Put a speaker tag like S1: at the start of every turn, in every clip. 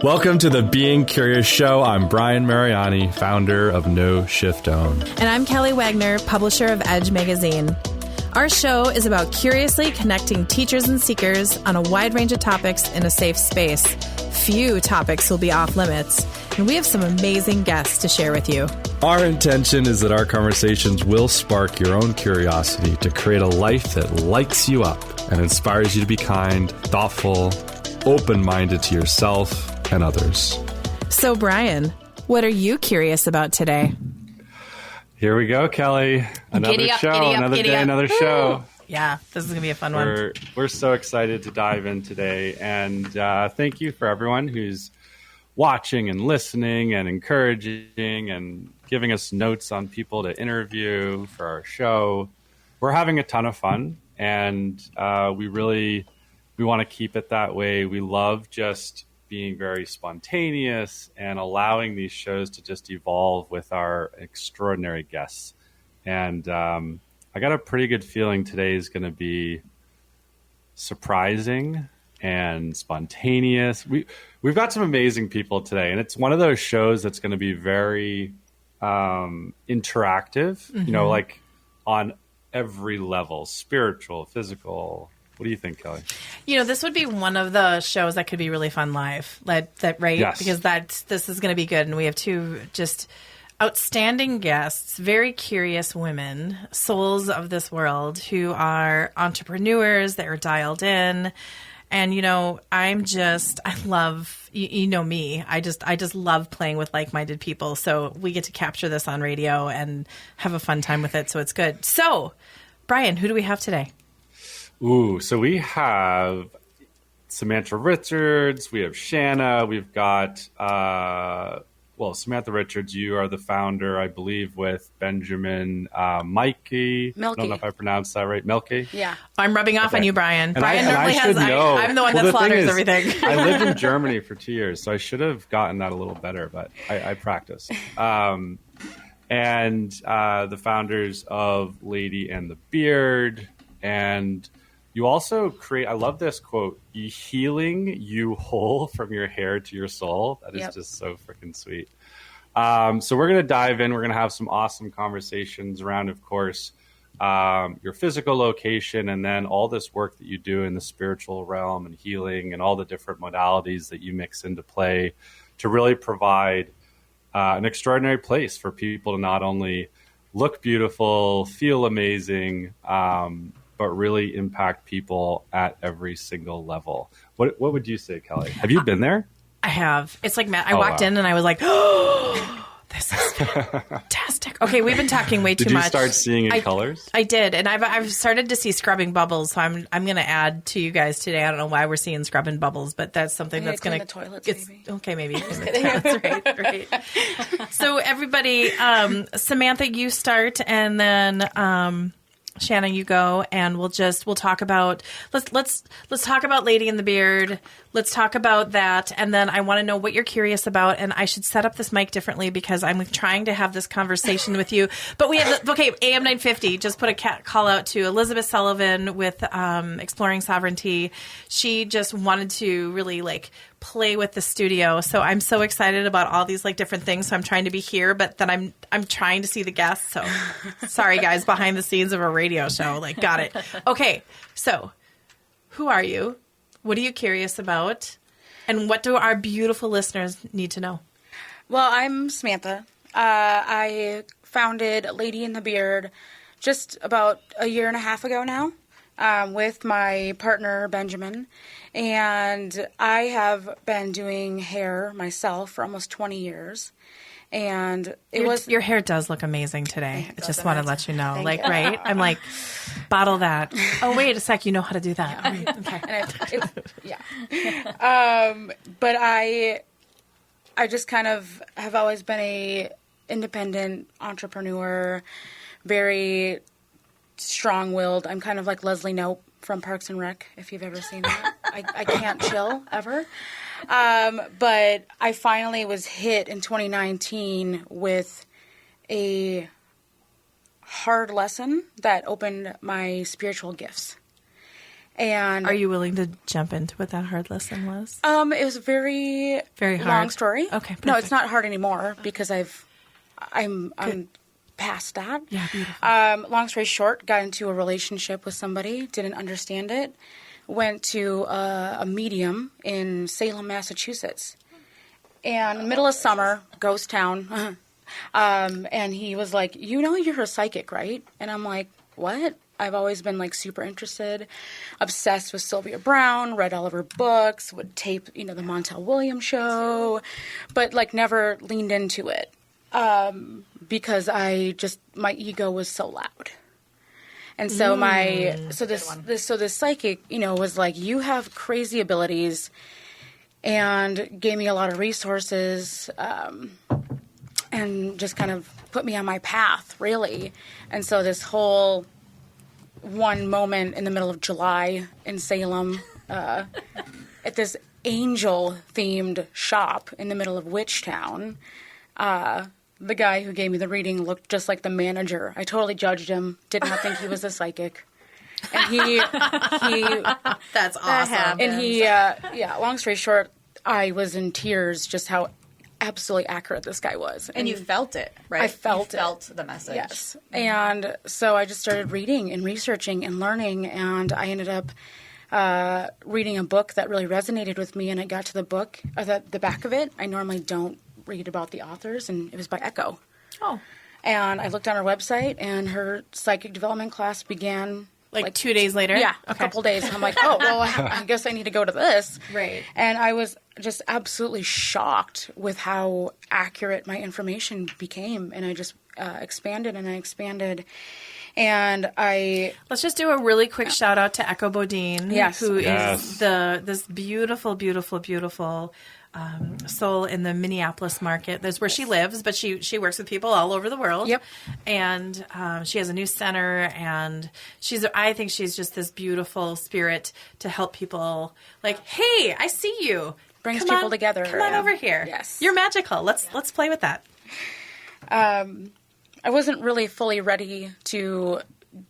S1: Welcome to the Being Curious Show. I'm Brian Mariani, founder of No Shift Own.
S2: And I'm Kelly Wagner, publisher of Edge Magazine. Our show is about curiously connecting teachers and seekers on a wide range of topics in a safe space. Few topics will be off limits, and we have some amazing guests to share with you.
S1: Our intention is that our conversations will spark your own curiosity to create a life that lights you up and inspires you to be kind, thoughtful, open-minded to yourself and others.
S2: So, Brian, what are you curious about today?
S1: Here we go, Kelly. Another day, another show.
S2: Yeah, this is going to be a fun one.
S1: We're so excited to dive in today. And thank you for everyone who's watching and listening and encouraging and giving us notes on people to interview for our show. We're having a ton of fun, and we want to keep it that way. We love just being very spontaneous and allowing these shows to just evolve with our extraordinary guests. And I got a pretty good feeling today is going to be surprising and spontaneous. We've got some amazing people today, and it's one of those shows that's going to be very interactive, like on every level, spiritual, physical. What do you think, Kelly?
S2: This would be one of the shows that could be really fun live, right?
S1: Yes.
S2: Because this is going to be good, and we have two just outstanding guests, very curious women, souls of this world, who are entrepreneurs that are dialed in. And I love me. I just love playing with like-minded people. So we get to capture this on radio and have a fun time with it. So it's good. So, Brian, who do we have today?
S1: Ooh, so we have Samantha Richards, we have Shanna, we've got, Samantha Richards, you are the founder, I believe, with Benjamin Milky.
S3: Milky.
S1: I don't know if I pronounced that right. Milky?
S3: Yeah.
S2: I'm rubbing off on you, Brian.
S1: And
S2: Brian
S1: I should know.
S2: I'm the one that slaughters everything.
S1: I lived in Germany for 2 years, so I should have gotten that a little better, but I practiced. And the founders of Lady and the Beard, and you also create, I love this quote, healing you whole from your hair to your soul. That is just so freaking sweet. So we're going to dive in. We're going to have some awesome conversations around, of course, your physical location, and then all this work that you do in the spiritual realm and healing and all the different modalities that you mix into play to really provide an extraordinary place for people to not only look beautiful, feel amazing, but really impact people at every single level. What would you say, Kelly? Have you been there?
S2: I have. It's like I walked in and I was like, oh, this is fantastic. Okay, we've been talking way too much.
S1: Did you start seeing in colors?
S2: I did, and I've started to see scrubbing bubbles. So I'm going to add to you guys today. I don't know why we're seeing scrubbing bubbles, but that's something that's going to
S3: clean the toilets. Maybe.
S2: Okay, maybe. That's right. So everybody, Samantha, you start, and then. Shanna, you go, and we'll talk about let's talk about Lady in the Beard. Let's talk about that, and then I want to know what you're curious about. And I should set up this mic differently because I'm trying to have this conversation with you. But we have AM 950. Just put a call out to Elizabeth Sullivan with Exploring Sovereignty. She just wanted to really play with the studio. So I'm so excited about all these different things. So I'm trying to be here, but then I'm trying to see the guests. So sorry guys, behind the scenes of a radio show. Got it. Okay. So who are you? What are you curious about? And what do our beautiful listeners need to know?
S3: Well, I'm Samantha. I founded Lady in the Beard just about a year and a half ago now with my partner, Benjamin. And I have been doing hair myself for almost 20 years. And
S2: your hair does look amazing today. I just want to let you know. Right? I'm bottle that. Oh, wait a sec. You know how to do that. Okay.
S3: But I just kind of have always been a independent entrepreneur, very strong-willed. I'm kind of like Leslie Knope from Parks and Rec, if you've ever seen that. I can't chill ever. But I finally was hit in 2019 with a hard lesson that opened my spiritual gifts. And
S2: Are you willing to jump into what that hard lesson was?
S3: it was a very
S2: Very hard.
S3: long story.
S2: Okay,
S3: no, it's
S2: perfect.
S3: not hard anymore because I'm past that.
S2: Yeah, beautiful.
S3: Long story short, got into a relationship with somebody, didn't understand it, went to a medium in Salem, Massachusetts, and middle of summer, ghost town, and he was like, you're a psychic, right? And I'm like, what? I've always been like super interested, obsessed with Sylvia Browne, read all of her books, would tape, the Montel Williams show, but like never leaned into it. Because my ego was so loud. And so this psychic, was like, you have crazy abilities, and gave me a lot of resources, and just kind of put me on my path, really. And so this whole one moment in the middle of July in Salem, at this angel-themed shop in the middle of Witchtown, the guy who gave me the reading looked just like the manager. I totally judged him. Did not think he was a psychic. And he
S2: That's awesome.
S3: And long story short, I was in tears just how absolutely accurate this guy was.
S4: And you felt it, right?
S3: I felt
S4: the message.
S3: Yes. And so I just started reading and researching and learning, and I ended up reading a book that really resonated with me, and I got to the book, the back of it. I normally don't read about the authors, and it was by Echo.
S2: Oh.
S3: And I looked on her website, and her psychic development class began
S2: Like 2 days later?
S3: Yeah,
S2: Okay.
S3: a couple days. And I'm like, oh, well, I guess I need to go to this.
S2: Right.
S3: And I was just absolutely shocked with how accurate my information became. And I just expanded and I expanded. And
S2: Let's just do a really quick shout out to Echo Bodine,
S3: Yes.
S2: who
S1: Yes.
S2: is this beautiful, beautiful, beautiful soul in the Minneapolis market. That's where she lives, but she works with people all over the world.
S3: Yep.
S2: And she has a new center, and I think she's just this beautiful spirit to help people. Like, hey, I see you.
S3: Brings
S2: Come
S3: people
S2: on-
S3: together,
S2: Come on
S3: yeah.
S2: over here.
S3: Yes.
S2: You're magical. Let's play with that.
S3: I wasn't really fully ready to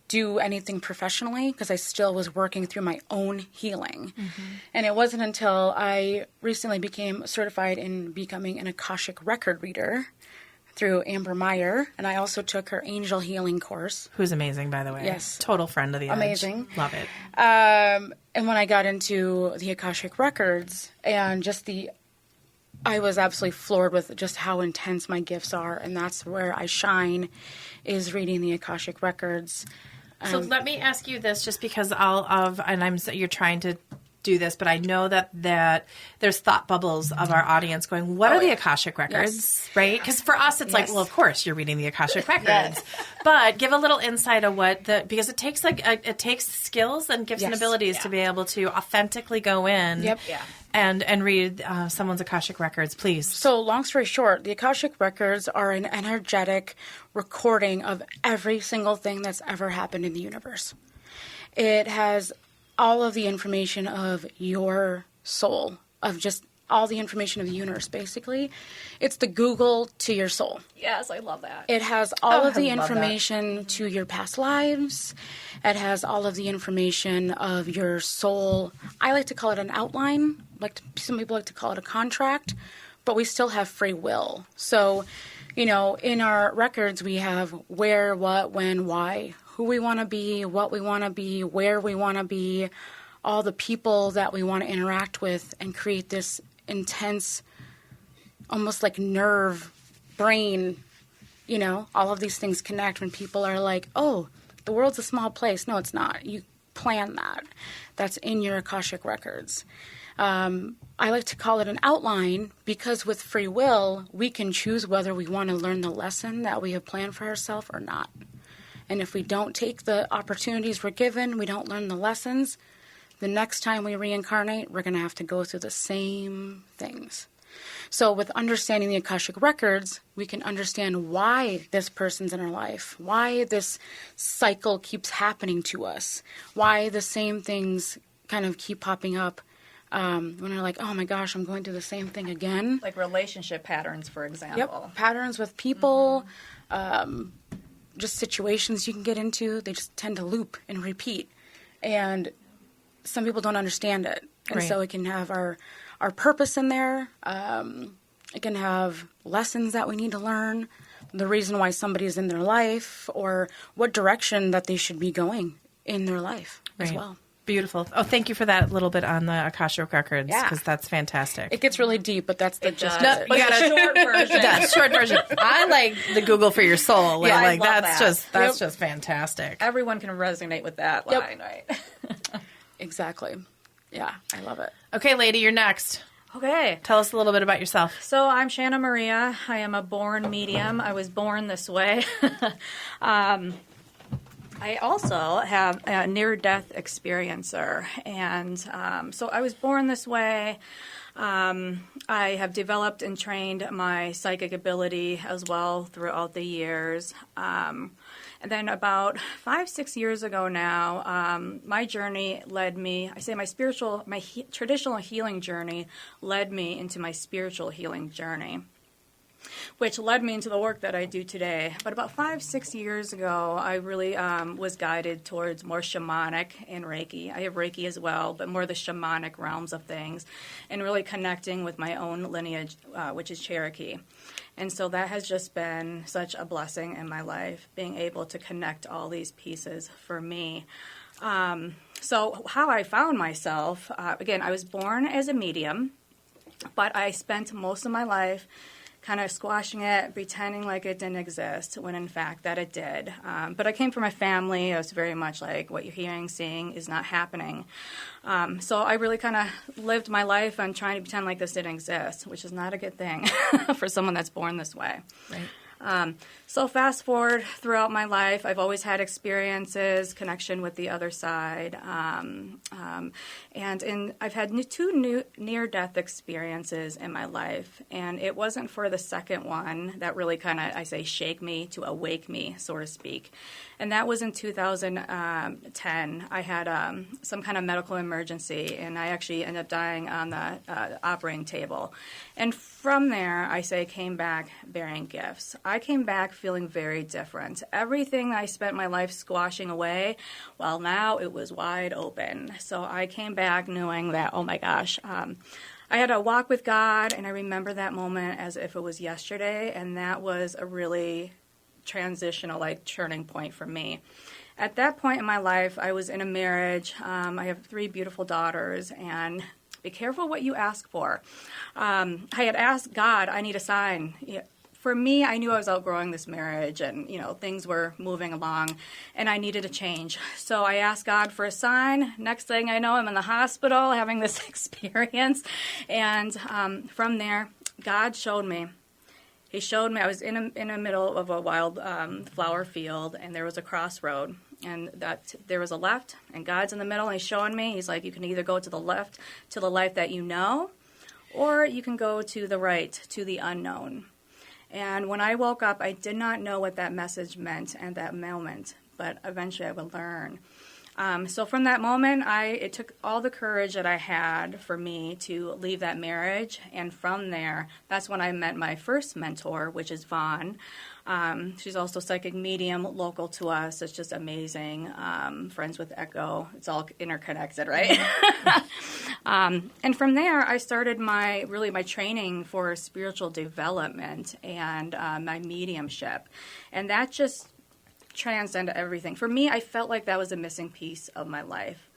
S3: do anything professionally because I still was working through my own healing. Mm-hmm. And it wasn't until I recently became certified in becoming an Akashic record reader through Amber Meyer, and I also took her angel healing course.
S2: Who's amazing, by the way.
S3: Yes.
S2: Total friend of the Edge.
S3: Amazing.
S2: Love it.
S3: And when I got into the Akashic records and I was absolutely floored with just how intense my gifts are, and that's where I shine, is reading the Akashic records.
S2: So let me ask you this, just because you're trying to do this, but I know that there's thought bubbles of our audience going, what are the Akashic records,
S3: Yes.
S2: right? Because for us, it's like,
S3: Yes.
S2: well, of course you're reading the Akashic records,
S3: Yes.
S2: but give a little insight of because it takes it takes skills and gifts and
S3: Yes.
S2: abilities to be able to authentically go in
S3: Yep.
S4: Yeah.
S2: and read someone's Akashic records, please.
S3: So long story short, the Akashic records are an energetic recording of every single thing that's ever happened in the universe. It has all of the information of your soul, of just all the information of the universe, basically. It's the Google to your soul.
S4: Yes, I love that.
S3: It has all of the
S4: I love that.
S3: information to your past lives. It has all of the information of your soul. I like to call it an outline. Some people like to call it a contract, but we still have free will. So, in our records, we have where, what, when, why, who we want to be, what we want to be, where we want to be, all the people that we want to interact with, and create this intense, almost like nerve, brain, all of these things connect when people are like, oh, the world's a small place. No, it's not. You plan that. That's in your Akashic records. I like to call it an outline because with free will, we can choose whether we want to learn the lesson that we have planned for ourselves or not. And if we don't take the opportunities we're given, we don't learn the lessons, the next time we reincarnate, we're going to have to go through the same things. So with understanding the Akashic records, we can understand why this person's in our life, why this cycle keeps happening to us, why the same things kind of keep popping up when we're like, oh my gosh, I'm going through the same thing again.
S4: Like relationship patterns, for example.
S3: Yep, patterns with people, just situations you can get into. They just tend to loop and repeat. And some people don't understand it. And
S2: Right.
S3: so it can have our purpose in there. It can have lessons that we need to learn, the reason why somebody's in their life, or what direction that they should be going in their life as
S2: Right.
S3: well.
S2: Beautiful. Oh, thank you for that little bit on the Akashic Records,
S3: Yeah.
S2: because that's fantastic.
S3: It gets really deep, but that's the gist
S4: does.
S3: of it.
S2: You got a
S4: short version.
S2: short version. I like the Google for your soul.
S4: Yeah, I
S2: like
S4: love
S2: that's
S4: that.
S2: that's just fantastic.
S4: Everyone can resonate with that
S3: Yep.
S4: line, right?
S3: Exactly. Yeah, I love it.
S2: Okay, lady, you're next.
S4: Okay.
S2: Tell us a little bit about yourself.
S4: So I'm Shanna Maria. I am a born medium. I was born this way. I also have a near-death experiencer, and so I was born this way. I have developed and trained my psychic ability as well throughout the years. And then about 5-6 years ago now, my journey led me, I say my traditional healing journey led me into my spiritual healing journey, which led me into the work that I do today. But about 5-6 years ago, I really was guided towards more shamanic and Reiki. I have Reiki as well, but more the shamanic realms of things, and really connecting with my own lineage, which is Cherokee. And so that has just been such a blessing in my life, being able to connect all these pieces for me. So how I found myself, again, I was born as a medium, but I spent most of my life kind of squashing it, pretending like it didn't exist, when in fact that it did. But I came from a family, I was very much like, what you're hearing, seeing is not happening. So I really kind of lived my life on trying to pretend like this didn't exist, which is not a good thing for someone that's born this way.
S2: Right.
S4: So fast forward throughout my life, I've always had experiences, connection with the other side, and I've had two near-death experiences in my life, and it wasn't for the second one that really kind of, I say, shake me to awake me, so to speak. And that was in 2010. I had some kind of medical emergency, and I actually ended up dying on the operating table. And from there, I say, came back bearing gifts. I came back feeling very different. Everything I spent my life squashing away, well, now it was wide open. So I came back knowing that, oh my gosh, I had a walk with God, and I remember that moment as if it was yesterday, and that was a really transitional, like, turning point for me. At that point in my life, I was in a marriage. I have 3 beautiful daughters, and be careful what you ask for. I had asked God, I need a sign. For me, I knew I was outgrowing this marriage, and things were moving along, and I needed a change. So I asked God for a sign. Next thing I know, I'm in the hospital having this experience, and from there, God showed me. He showed me I was in the middle of a wild flower field, and there was a crossroad, and that there was a left, and God's in the middle, and He's showing me. He's like, you can either go to the left, to the life that you know, or you can go to the right, to the unknown. And when I woke up, I did not know what that message meant at that moment, but eventually I would learn. So from that moment, it took all the courage that I had for me to leave that marriage. And from there, that's when I met my first mentor, which is Vaughn. She's also psychic medium, local to us. It's just amazing. Friends with Echo. It's all interconnected, right? And from there, I started my training for spiritual development and my mediumship. And that just transcended everything. For me, I felt like that was a missing piece of my life.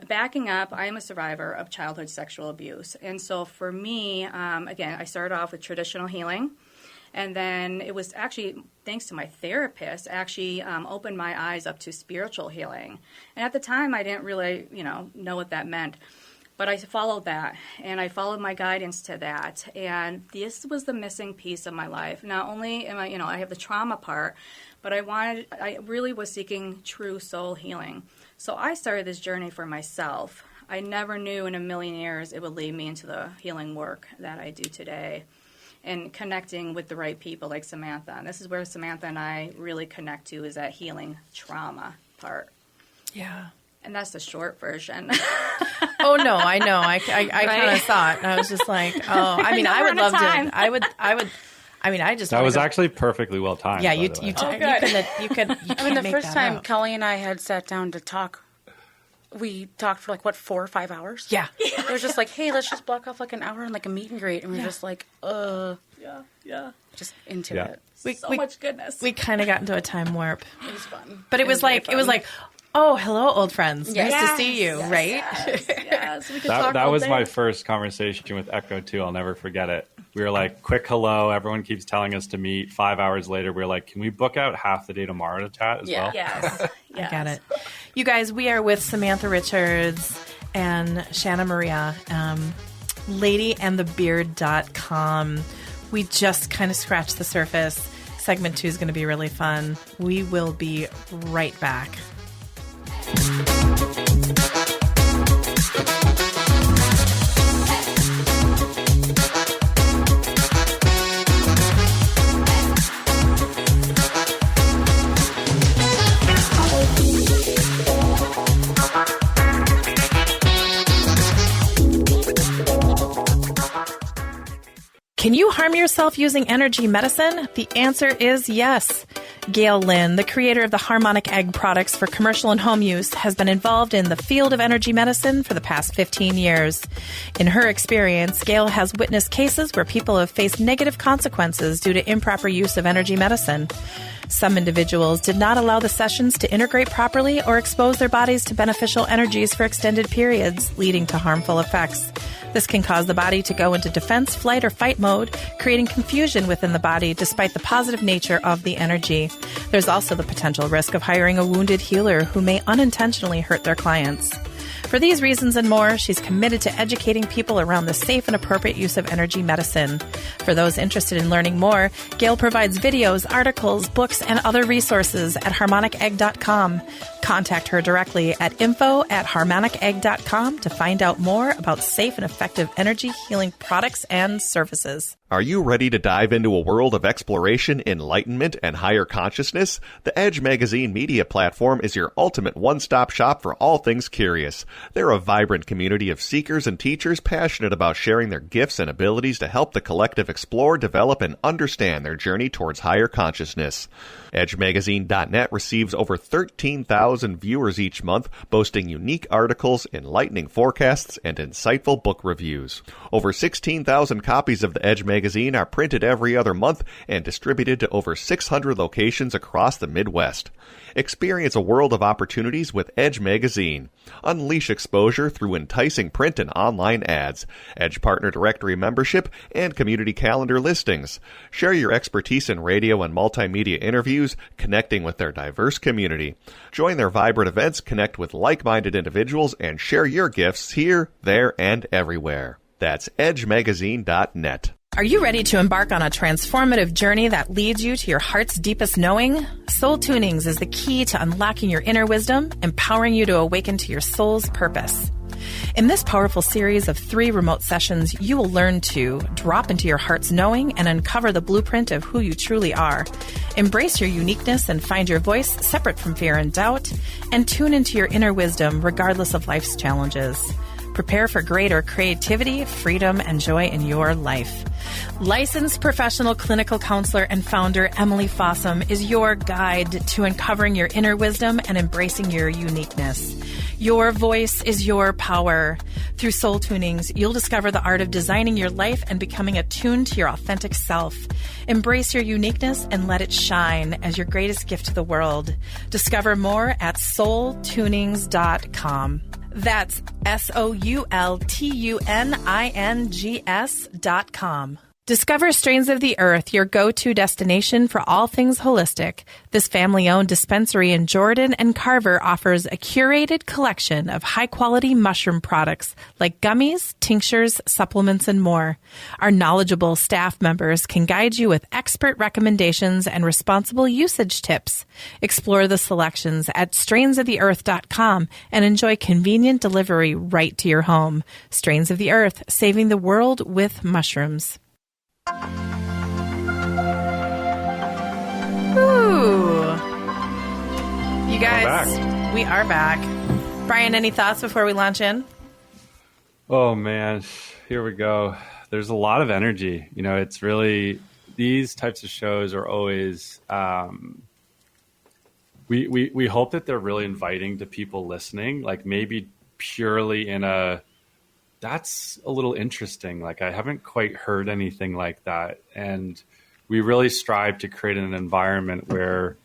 S4: Backing up, I am a survivor of childhood sexual abuse. And so for me, again, I started off with traditional healing. And then it was actually, thanks to my therapist, actually opened my eyes up to spiritual healing. And at the time, I didn't really, know what that meant. But I followed that, and I followed my guidance to that. And this was the missing piece of my life. Not only am I have the trauma part, but I really was seeking true soul healing. So I started this journey for myself. I never knew in a million years it would lead me into the healing work that I do today, and connecting with the right people like Samantha. And this is where Samantha and I really connect to, is that healing trauma part.
S2: Yeah.
S4: And that's the short version.
S2: Oh no, I know. I kind of thought, and I was just like, oh, I mean, I would love to. I would. I mean, I just.
S1: That was actually perfectly well timed.
S2: Yeah,
S1: by
S2: you
S1: the way.
S2: couldn't.
S3: I mean, the
S2: make
S3: first
S2: that
S3: time
S2: up.
S3: Kelly and I had sat down to talk we talked for like, 4 or 5 hours?
S2: Yeah.
S3: It was just like, hey, let's just block off like an hour and like a meet and greet. And we're just like,
S4: Yeah.
S3: just into
S1: Yeah.
S3: it.
S4: So much goodness.
S2: We kind of got into a time warp.
S3: It was fun.
S2: But it was like, oh, hello, old friends.
S3: Yes.
S2: Nice to see you, right?
S4: Yes, we could talk
S1: That
S4: all
S1: was
S4: day.
S1: my first conversation with Echo too. I'll never forget it. We were like, quick hello. Everyone keeps telling us to meet. 5 hours later, we were like, can we book out half the day tomorrow to chat as well?
S4: Yes.
S2: I got it. You guys, we are with Samantha Richards and Shanna Maria, ladyandthebeard.com. We just kind of scratched the surface. Segment 2 is going to be really fun. We will be right back. Can you harm yourself using energy medicine? The answer is yes. Gail Lynn, the creator of the Harmonic Egg products for commercial and home use, has been involved in the field of energy medicine for the past 15 years. In her experience, Gail has witnessed cases where people have faced negative consequences due to improper use of energy medicine. Some individuals did not allow the sessions to integrate properly or expose their bodies to beneficial energies for extended periods, leading to harmful effects. This can cause the body to go into defense, flight, or fight mode, creating confusion within the body despite the positive nature of the energy. There's also the potential risk of hiring a wounded healer who may unintentionally hurt their clients. For these reasons and more, she's committed to educating people around the safe and appropriate use of energy medicine. For those interested in learning more, Gail provides videos, articles, books, and other resources at harmonicegg.com. Contact her directly at info@harmonicegg.com to find out more about safe and effective energy healing products and services.
S5: Are you ready to dive into a world of exploration, enlightenment, and higher consciousness? The Edge Magazine media platform is your ultimate one-stop shop for all things curious. They're a vibrant community of seekers and teachers passionate about sharing their gifts and abilities to help the collective explore, develop, and understand their journey towards higher consciousness. EdgeMagazine.net receives over 13,000 viewers each month, boasting unique articles, enlightening forecasts, and insightful book reviews. Over 16,000 copies of the Edge Magazine are printed every other month and distributed to over 600 locations across the Midwest. Experience a world of opportunities with Edge Magazine. Unleash exposure through enticing print and online ads, Edge Partner Directory membership, and community calendar listings. Share your expertise in radio and multimedia interviews, connecting with their diverse community. Join their vibrant events, connect with like-minded individuals, and share your gifts here, there, and everywhere. That's edgemagazine.net.
S2: Are you ready to embark on a transformative journey that leads you to your heart's deepest knowing? Soul Tunings is the key to unlocking your inner wisdom, empowering you to awaken to your soul's purpose. In this powerful series of 3 remote sessions, you will learn to drop into your heart's knowing and uncover the blueprint of who you truly are. Embrace your uniqueness and find your voice separate from fear and doubt, and tune into your inner wisdom regardless of life's challenges. Prepare for greater creativity, freedom, and joy in your life. Licensed professional clinical counselor and founder Emily Fossum is your guide to uncovering your inner wisdom and embracing your uniqueness. Your voice is your power. Through Soul Tunings, you'll discover the art of designing your life and becoming attuned to your authentic self. Embrace your uniqueness and let it shine as your greatest gift to the world. Discover more at soultunings.com. That's SOULTUNINGS.com. Discover Strains of the Earth, your go-to destination for all things holistic. This family-owned dispensary in Jordan and Carver offers a curated collection of high-quality mushroom products like gummies, tinctures, supplements, and more. Our knowledgeable staff members can guide you with expert recommendations and responsible usage tips. Explore the selections at strainsoftheearth.com and enjoy convenient delivery right to your home. Strains of the Earth, saving the world with mushrooms. Ooh. You guys, we are back. Brian, any thoughts before we launch in?
S1: Oh, man. Here we go. There's a lot of energy. You know, it's really, these types of shows are always, we hope that they're really inviting to people listening, like maybe purely in that's a little interesting. Like I haven't quite heard anything like that. And we really strive to create an environment where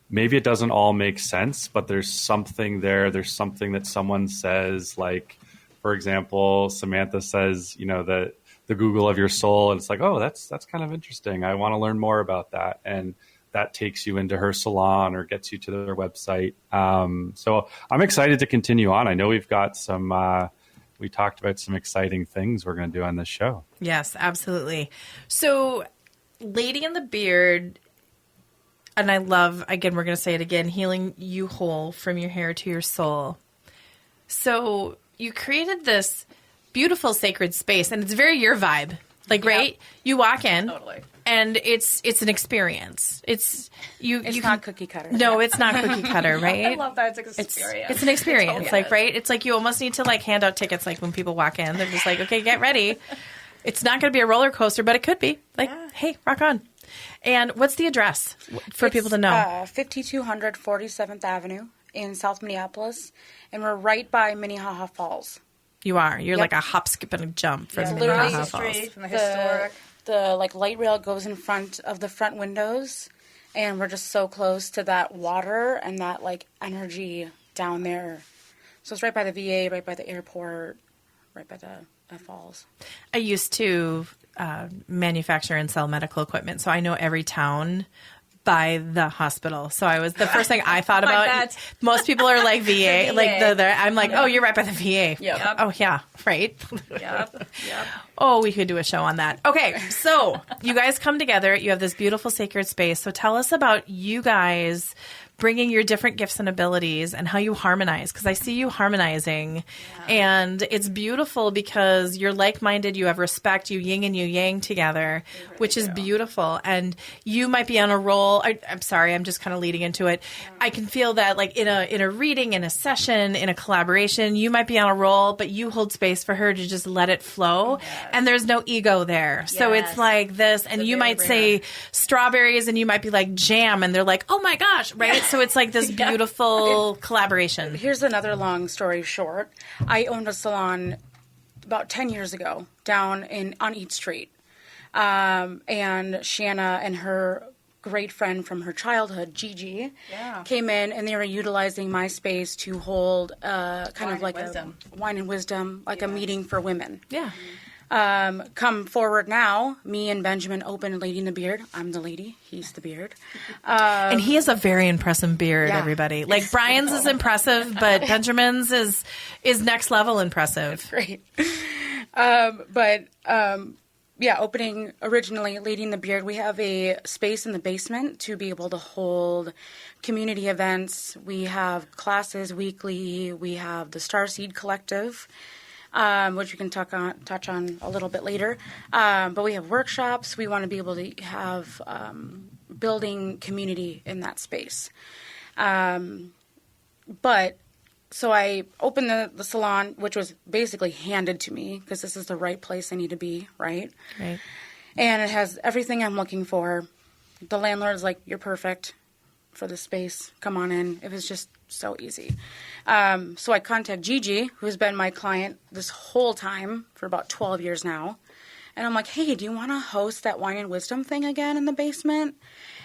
S1: maybe it doesn't all make sense, but there's something there. There's something that someone says, like, for example, Samantha says, the Google of your soul. And it's like, oh, that's kind of interesting. I want to learn more about that. And that takes you into her salon or gets you to their website. So I'm excited to continue on. I know we've got we talked about some exciting things we're going to do on this show.
S2: Yes, absolutely. So Lady and the Beard, and I love, again, we're going to say it again, healing you whole from your hair to your soul. So you created this beautiful sacred space, and it's very your vibe. Like, right? You walk in.
S4: Totally.
S2: And it's an experience. It's
S3: not cookie cutter.
S2: No, it's not cookie cutter, right?
S4: I love that. It's an experience.
S2: It's an experience,
S4: Totally
S2: like,
S4: is.
S2: right? It's like you almost need to like hand out tickets, like when people walk in, they're just like, okay, get ready. It's not going to be a roller coaster, but it could be. Like, hey, rock on. And what's the address for people to know?
S3: 5200 47th Avenue in South Minneapolis, and we're right by Minnehaha Falls.
S2: You are. You're
S3: Yep.
S2: like a hop, skip, and a jump from
S3: literally
S2: Minnehaha
S4: the
S2: Falls.
S4: street from the historic.
S3: The light rail goes in front of the front windows, and we're just so close to that water and that like energy down there. So it's right by the VA, right by the airport, right by the falls.
S2: I used to manufacture and sell medical equipment, so I know every town by the hospital. So the first thing I thought about.
S4: that.
S2: Most people are like VA, like I'm like, oh, you're right by the VA.
S4: Yep.
S2: Oh yeah, right.
S4: Yep.
S2: Oh, we could do a show on that. Okay, so you guys come together. You have this beautiful sacred space. So tell us about you guys bringing your different gifts and abilities and how you harmonize, because I see you harmonizing, and it's beautiful because you're like-minded, you have respect, you yin and you yang together, which is beautiful. And you might be on a roll. I'm sorry, I'm just kind of leading into it. I can feel that like in a reading, in a session, in a collaboration, you might be on a roll, but you hold space for her to just let it flow. And there's no ego there. So it's like this, and you might say strawberries and you might be like jam, and they're like, oh my gosh, right? So it's like this beautiful collaboration.
S3: Here's another long story short. I owned a salon about 10 years ago down on East Street. And Shanna and her great friend from her childhood, Gigi, came in, and they were utilizing my space to hold kind of like a wine and wisdom, like a meeting for women.
S2: Yeah.
S3: Come forward now, me and Benjamin open Lady in the Beard. I'm the lady, he's the beard.
S2: And he has a very impressive beard, everybody. Like Brian's is impressive, but Benjamin's is next level impressive.
S3: Great. Opening originally Lady in the Beard, we have a space in the basement to be able to hold community events. We have classes weekly. We have the Starseed Collective, which we can touch on a little bit later. But we have workshops. We want to be able to have building community in that space. So I opened the salon, which was basically handed to me because this is the right place I need to be, right?
S2: Right.
S3: And it has everything I'm looking for. The landlord's like, you're perfect for the space. Come on in. It was just so easy. So I contact Gigi, who's been my client this whole time for about 12 years now. And I'm like, hey, do you want to host that Wine and Wisdom thing again in the basement?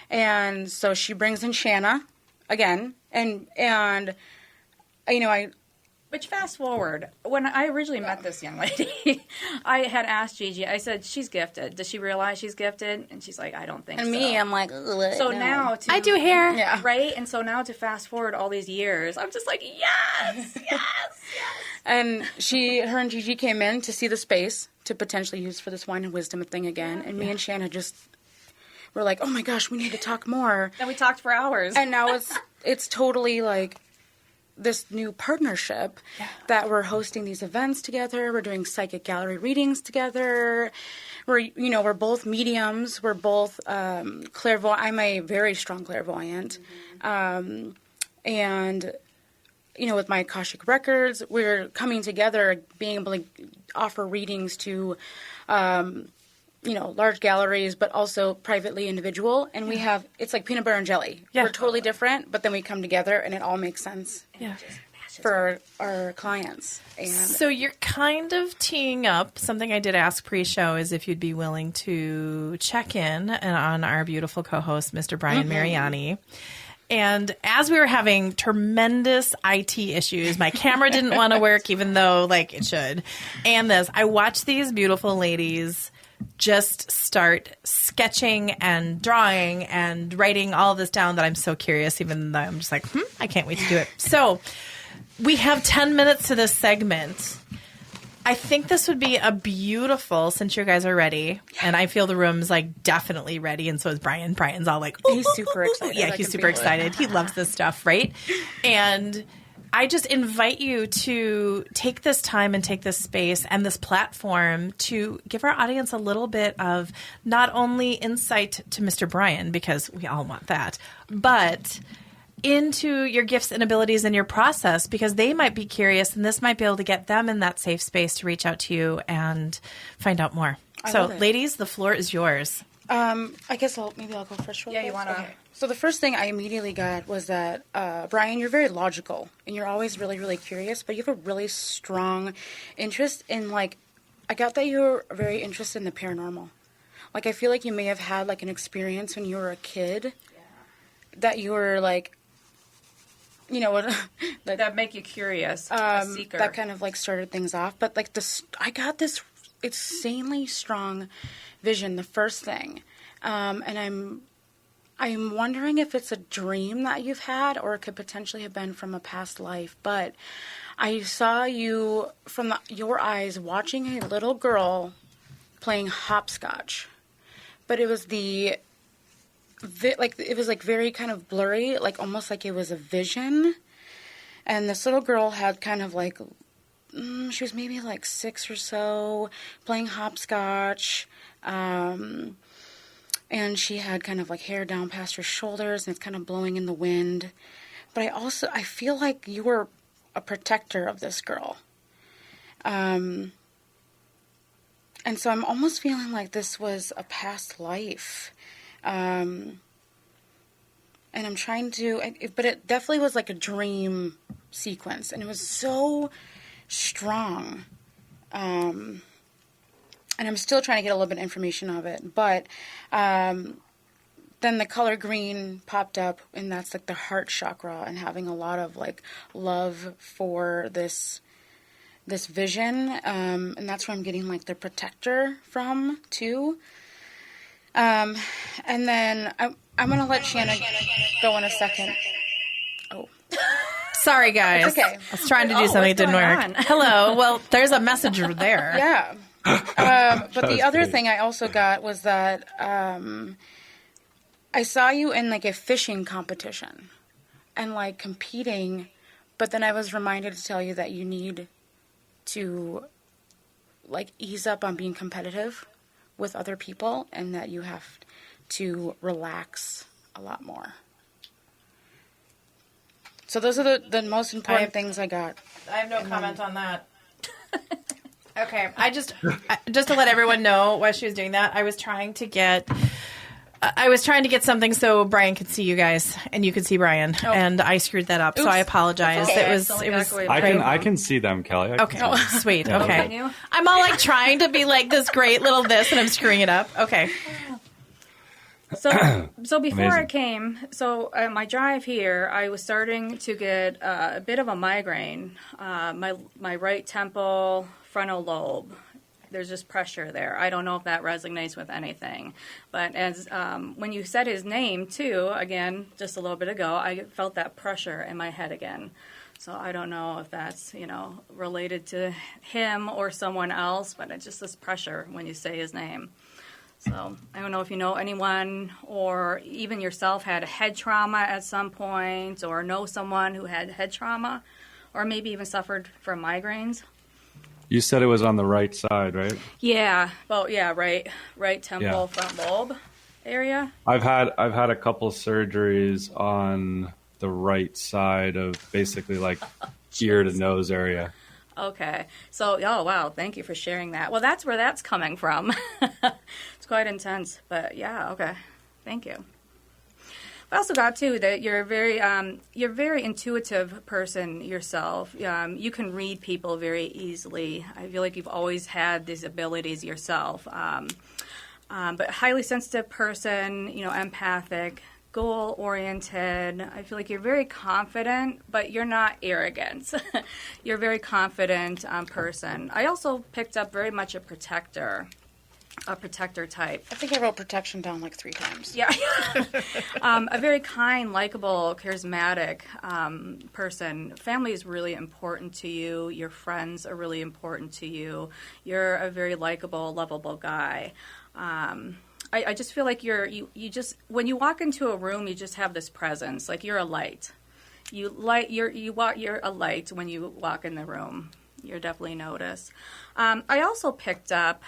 S3: And so she brings in Shanna again. And
S4: Which fast forward, when I originally met this young lady, I had asked Gigi, I said, she's gifted. Does she realize she's gifted? And she's like, I don't think so.
S3: And me, I'm like, ugh,
S4: so
S3: no.
S4: now
S2: I do hair.
S3: Yeah.
S4: Right? And so now to fast forward all these years, I'm just like, yes.
S3: And her and Gigi came in to see the space to potentially use for this Wine and Wisdom thing again. And me and Shanna just were like, oh my gosh, we need to talk more.
S4: And we talked for hours.
S3: And now it's totally like this new partnership that we're hosting these events together. We're doing psychic gallery readings together. We're both mediums. We're both clairvoyant. I'm a very strong clairvoyant. And with my Akashic records, we're coming together, being able to offer readings to, large galleries, but also privately individual. And we have, it's like peanut butter and jelly.
S2: Yeah.
S3: We're totally different, but then we come together and it all makes sense for our clients. And
S2: So you're kind of teeing up something I did ask pre-show is if you'd be willing to check in on our beautiful co-host, Mr. Brian Mariani. And as we were having tremendous IT issues, my camera didn't want to work, even though it should. And I watched these beautiful ladies just start sketching and drawing and writing all of this down that I'm so curious, even though I'm just I can't wait to do it. So we have 10 minutes to this segment. I think this would be a beautiful, since you guys are ready, and I feel the room's definitely ready, and so is Brian. Brian's all
S3: he's super excited.
S2: Yeah, he's super excited. He loves this stuff, right? And I just invite you to take this time and take this space and this platform to give our audience a little bit of not only insight to Mr. Brian, because we all want that, but into your gifts and abilities in your process, because they might be curious and this might be able to get them in that safe space to reach out to you and find out more. So, ladies, the floor is yours.
S3: I guess maybe I'll go first.
S4: Yeah, you want to?
S3: Okay. So the first thing I immediately got was that, Brian, you're very logical and you're always really, really curious, but you have a really strong interest in I got that you're very interested in the paranormal. I feel like you may have had an experience when you were a kid that you were
S4: that make you curious, a seeker.
S3: That kind of started things off. But I got this insanely strong vision. The first thing, and I'm wondering if it's a dream that you've had, or it could potentially have been from a past life. But I saw you from your eyes watching a little girl playing hopscotch, but it was it was very kind of blurry, almost like it was a vision. And this little girl had kind of she was maybe 6 or so, playing hopscotch. And she had kind of hair down past her shoulders and it's kind of blowing in the wind. But I feel like you were a protector of this girl. And so I'm almost feeling like this was a past life. And I'm trying to, but it definitely was a dream sequence, and it was so strong. And I'm still trying to get a little bit of information of it, but then the color green popped up, and that's the heart chakra, and having a lot of love for this vision, and that's where I'm getting the protector from too. And then I'm going to let Shanna go in a second. Oh.
S2: Sorry, guys.
S3: It's okay.
S2: I was trying to do something. It didn't work. Hello. Well, there's a message there.
S3: Yeah. But the other thing I also got was that I saw you in a fishing competition and competing, but then I was reminded to tell you that you need to ease up on being competitive with other people, and that you have to relax a lot more. So those are the most important things I got.
S2: I have no comment on that. Okay, just to let everyone know why she was doing that, I was trying to get something so Brian could see you guys and you could see Brian, and I screwed that up. Oops. So I apologize.
S3: Okay.
S2: It was.
S1: I can see them, Kelly.
S2: Okay, sweet. Okay, I'm all trying to be this great little this, and I'm screwing it up. Okay.
S4: So before
S1: Amazing.
S4: I came, my drive here, I was starting to get a bit of a migraine. My right temple, frontal lobe. There's just pressure there. I don't know if that resonates with anything. But as when you said his name, too, again, just a little bit ago, I felt that pressure in my head again. So I don't know if that's, related to him or someone else, but it's just this pressure when you say his name. So I don't know if you know anyone or even yourself had a head trauma at some point, or know someone who had head trauma, or maybe even suffered from migraines.
S1: You said it was on the right side, right?
S4: Yeah. Well, yeah, right temple, front lobe area.
S1: I've had a couple surgeries on the right side of basically ear to nose area.
S4: Okay. So, oh, wow. Thank you for sharing that. Well, that's where that's coming from. It's quite intense, but yeah, okay. Thank you. I also got too that you're a very intuitive person yourself. You can read people very easily. I feel like you've always had these abilities yourself. But highly sensitive person, empathic, goal oriented. I feel like you're very confident, but you're not arrogant. You're a very confident person. I also picked up very much a protector type.
S3: I think I wrote protection down like 3 times.
S4: Yeah. A very kind, likable, charismatic person. Family is really important to you. Your friends are really important to you. You're a very likable, lovable guy. I just feel like you just when you walk into a room, you just have this presence. Like you're a light. You're a light when you walk in the room. You're definitely noticed. I also picked up,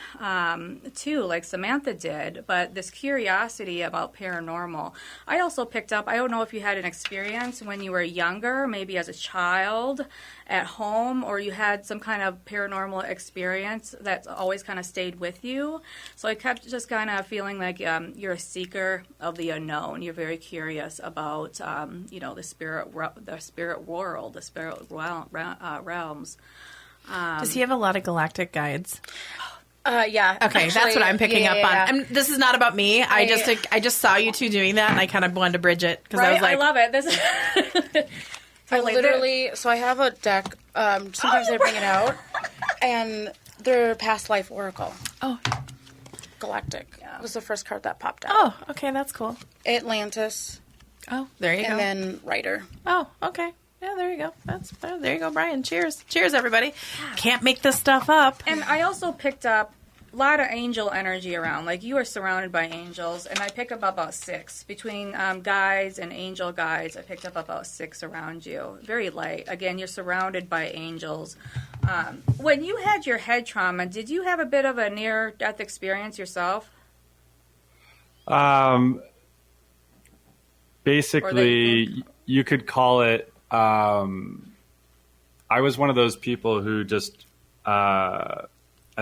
S4: too, like Samantha did, but this curiosity about paranormal. I also picked up, I don't know if you had an experience when you were younger, maybe as a child at home, or you had some kind of paranormal experience that's always kind of stayed with you. So I kept just kind of feeling like you're a seeker of the unknown. You're very curious about, the spirit world, the spirit realms.
S2: Does he have a lot of galactic guides?
S3: Yeah.
S2: Okay,
S3: actually,
S2: that's what I'm picking up on.
S3: Yeah.
S2: This is not about me. I just saw you two doing that, and I kind of wanted to bridge it because I was like,
S4: I love it. This is
S3: I literally, so I have a deck. Sometimes I bring it out, and they're past life oracle.
S2: oh,
S3: Galactic was the first card that popped out.
S2: oh, okay, that's cool.
S3: Atlantis,
S2: Oh, there you go.
S3: and then Rider.
S2: Oh, okay. Yeah, there you go. There you go, Brian. Cheers. Cheers, everybody. Can't make this stuff up.
S4: And I also picked up a lot of angel energy around. Like, you are surrounded by angels, and I picked up about 6. Between guides and angel guides, I picked up about 6 around you. Very light. Again, you're surrounded by angels. When you had your head trauma, did you have a bit of a near-death experience yourself?
S1: Basically, you could call it... I was one of those people who just, at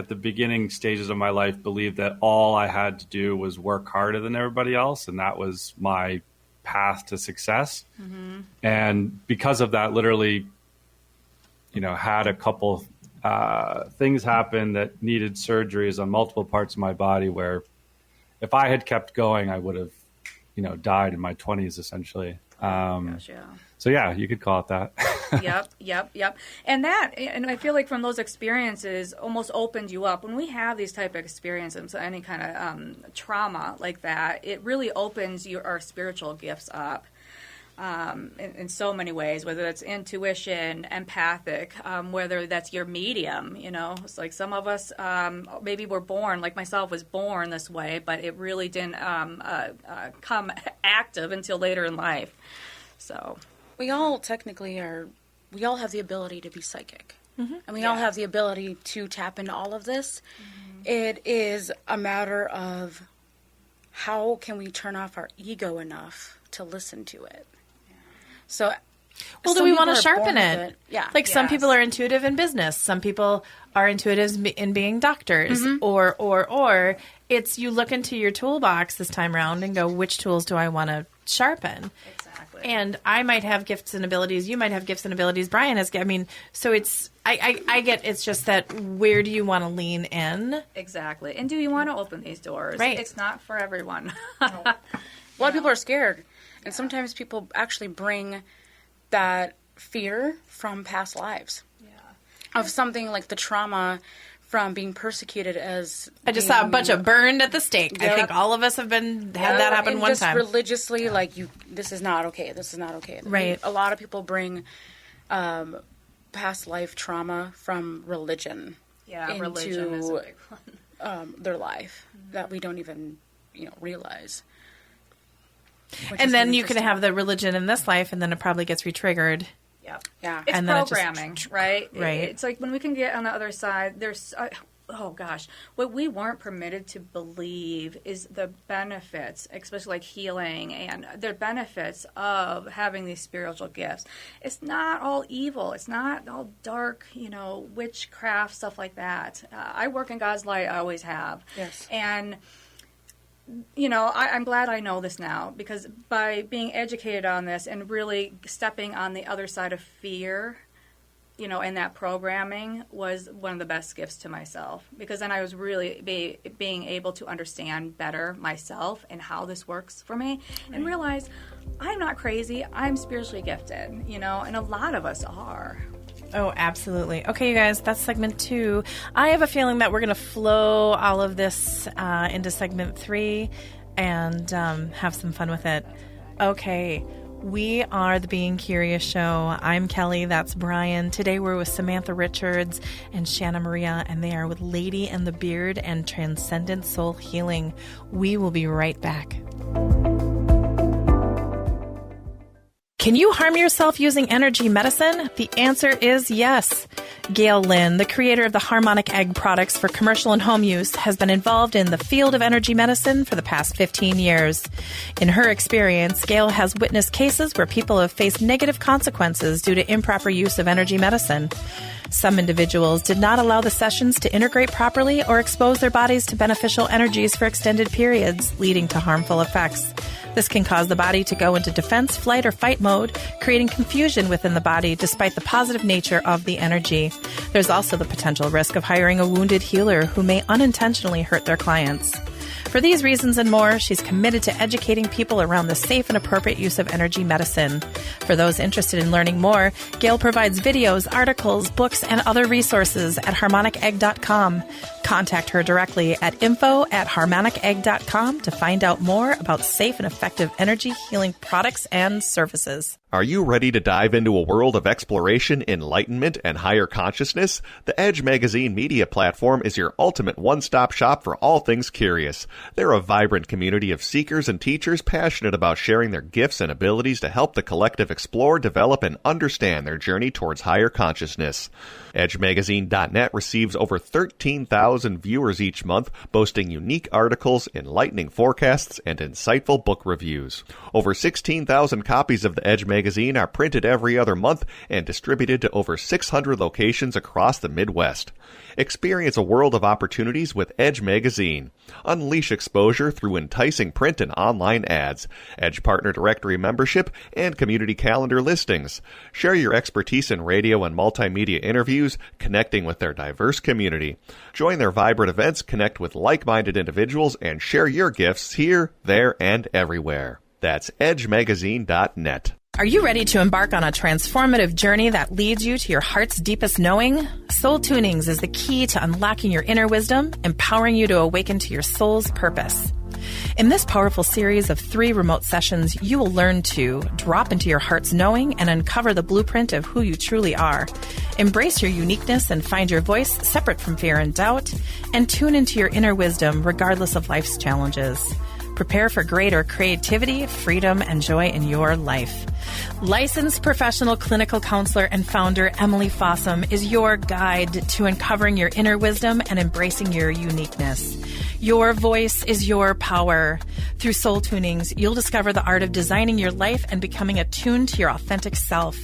S1: the beginning stages of my life, believed that all I had to do was work harder than everybody else, and that was my path to success. Mm-hmm. And because of that, literally, had a couple things happen that needed surgeries on multiple parts of my body where if I had kept going, I would have, died in my 20s, essentially.
S4: Gosh, yeah.
S1: So yeah, you could call it that.
S4: Yep. And I feel like from those experiences almost opened you up. When we have these type of experiences, any kind of trauma like that, it really opens our spiritual gifts up in so many ways, whether that's intuition, empathic, whether that's your medium, It's like some of us maybe were born, like myself was born this way, but it really didn't come active until later in life. So
S3: We all technically we all have the ability to be psychic. Mm-hmm. And we all have the ability to tap into all of this. Mm-hmm. It is a matter of how can we turn off our ego enough to listen to it. Yeah. So,
S2: well, do we want to sharpen it?
S3: Yeah.
S2: Like some people are intuitive in business. Some people are intuitive in being doctors. Mm-hmm. Or it's you look into your toolbox this time around and go, which tools do I want to sharpen?
S4: Exactly.
S2: And I might have gifts and abilities. You might have gifts and abilities. Brian has. So it's. I get. It's just that. Where do you want to lean in?
S4: Exactly. And do you want to open these doors?
S2: Right.
S4: It's not for everyone.
S3: No. A lot of people are scared, and sometimes people actually bring that fear from past lives. Yeah. Of something like the trauma from being persecuted as
S2: I just saw a bunch of burned at the stake. Yep. I think all of us have had that happen
S3: and
S2: one
S3: just
S2: time.
S3: Religiously, like this is not okay. This is not okay.
S2: Right.
S3: A lot of people bring past life trauma from religion.
S4: Yeah,
S3: into,
S4: religion is a big one.
S3: Their life that we don't even realize.
S2: And then you can have the religion in this life, and then it probably gets re-triggered.
S3: Yeah.
S4: It's
S2: and
S4: programming, right?
S2: Right.
S4: It's like when we can get on the other side, there's, what we weren't permitted to believe is the benefits, especially like healing and the benefits of having these spiritual gifts. It's not all evil. It's not all dark, witchcraft, stuff like that. I work in God's light. I always have.
S3: Yes.
S4: And I'm glad I know this now, because by being educated on this and really stepping on the other side of fear, and that programming was one of the best gifts to myself, because then I was really being able to understand better myself and how this works for me, and realize I'm not crazy. I'm spiritually gifted, and a lot of us are.
S2: Oh, absolutely. Okay, you guys, that's segment 2. I have a feeling that we're going to flow all of this into segment 3 and have some fun with it. Okay, we are the Being Curious Show. I'm Kelly, that's Brian. Today we're with Samantha Richards and Shanna Maria, and they are with Lady and the Beard and Transcendent Soul Healing. We will be right back. Can you harm yourself using energy medicine? The answer is yes. Gail Lynn, the creator of the Harmonic Egg products for commercial and home use, has been involved in the field of energy medicine for the past 15 years. In her experience, Gail has witnessed cases where people have faced negative consequences due to improper use of energy medicine. Some individuals did not allow the sessions to integrate properly or expose their bodies to beneficial energies for extended periods, leading to harmful effects. This can cause the body to go into defense, flight, or fight mode, creating confusion within the body despite the positive nature of the energy. There's also the potential risk of hiring a wounded healer who may unintentionally hurt their clients. For these reasons and more, she's committed to educating people around the safe and appropriate use of energy medicine. For those interested in learning more, Gail provides videos, articles, books, and other resources at harmonicegg.com. Contact her directly at info@harmonicegg.com to find out more about safe and effective energy healing products and services.
S5: Are you ready to dive into a world of exploration, enlightenment, and higher consciousness? The Edge Magazine media platform is your ultimate one-stop shop for all things curious. They're a vibrant community of seekers and teachers passionate about sharing their gifts and abilities to help the collective explore, develop, and understand their journey towards higher consciousness. EdgeMagazine.net receives over 13,000 viewers each month, boasting unique articles, enlightening forecasts, and insightful book reviews. Over 16,000 copies of the Edge Magazine are printed every other month and distributed to over 600 locations across the Midwest. Experience a world of opportunities with Edge Magazine. Unleash exposure through enticing print and online ads, Edge Partner Directory membership, and community calendar listings. Share your expertise in radio and multimedia interviews, connecting with their diverse community. Join their vibrant events, connect with like-minded individuals, and share your gifts here, there, and everywhere. That's edgemagazine.net.
S2: Are you ready to embark on a transformative journey that leads you to your heart's deepest knowing? Soul Tunings is the key to unlocking your inner wisdom, empowering you to awaken to your soul's purpose. In this powerful series of 3 remote sessions, you will learn to drop into your heart's knowing and uncover the blueprint of who you truly are. Embrace your uniqueness and find your voice separate from fear and doubt, and tune into your inner wisdom regardless of life's challenges. Prepare for greater creativity, freedom, and joy in your life. Licensed professional clinical counselor and founder Emily Fossum is your guide to uncovering your inner wisdom and embracing your uniqueness. Your voice is your power. Through Soul Tunings, you'll discover the art of designing your life and becoming attuned to your authentic self.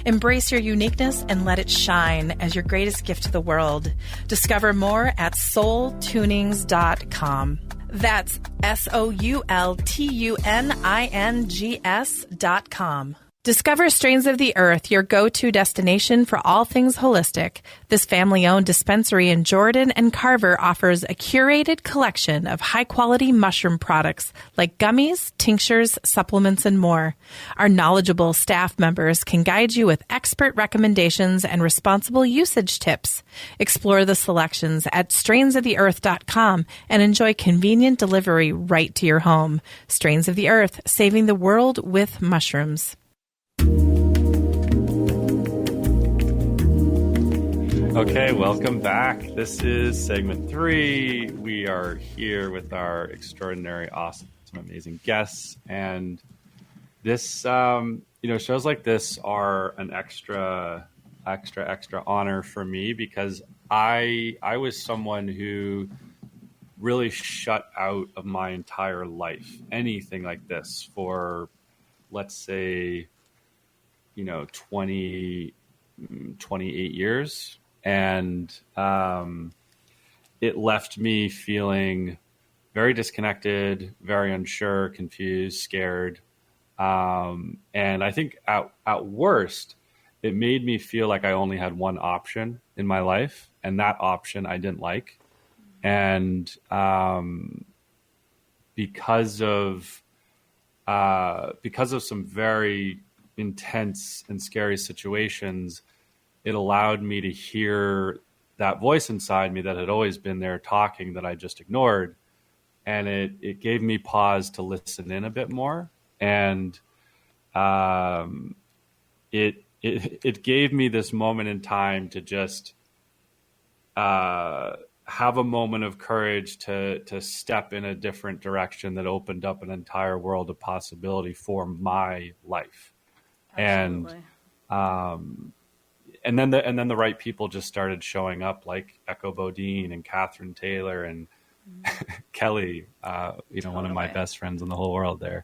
S2: Embrace your uniqueness and let it shine as your greatest gift to the world. Discover more at soultunings.com. That's SOULTUNINGS.com. Discover Strains of the Earth, your go-to destination for all things holistic. This family-owned dispensary in Jordan and Carver offers a curated collection of high-quality mushroom products like gummies, tinctures, supplements, and more. Our knowledgeable staff members can guide you with expert recommendations and responsible usage tips. Explore the selections at strainsoftheearth.com and enjoy convenient delivery right to your home. Strains of the Earth, saving the world with mushrooms.
S1: Okay, welcome back. This is segment 3. We are here with our extraordinary, awesome, amazing guests, and this, shows like this are an extra honor for me because I was someone who really shut out of my entire life anything like this for, let's say, 28 years. And it left me feeling very disconnected, very unsure, confused, scared. And I think at worst, it made me feel like I only had one option in my life, and that option I didn't like. And because of some very intense and scary situations, it allowed me to hear that voice inside me that had always been there talking that I just ignored. And it gave me pause to listen in a bit more. And it gave me this moment in time to just have a moment of courage to step in a different direction that opened up an entire world of possibility for my life.
S4: Absolutely.
S1: And then the right people just started showing up, like Echo Bodine and Catherine Taylor and Kelly, one of my best friends in the whole world there.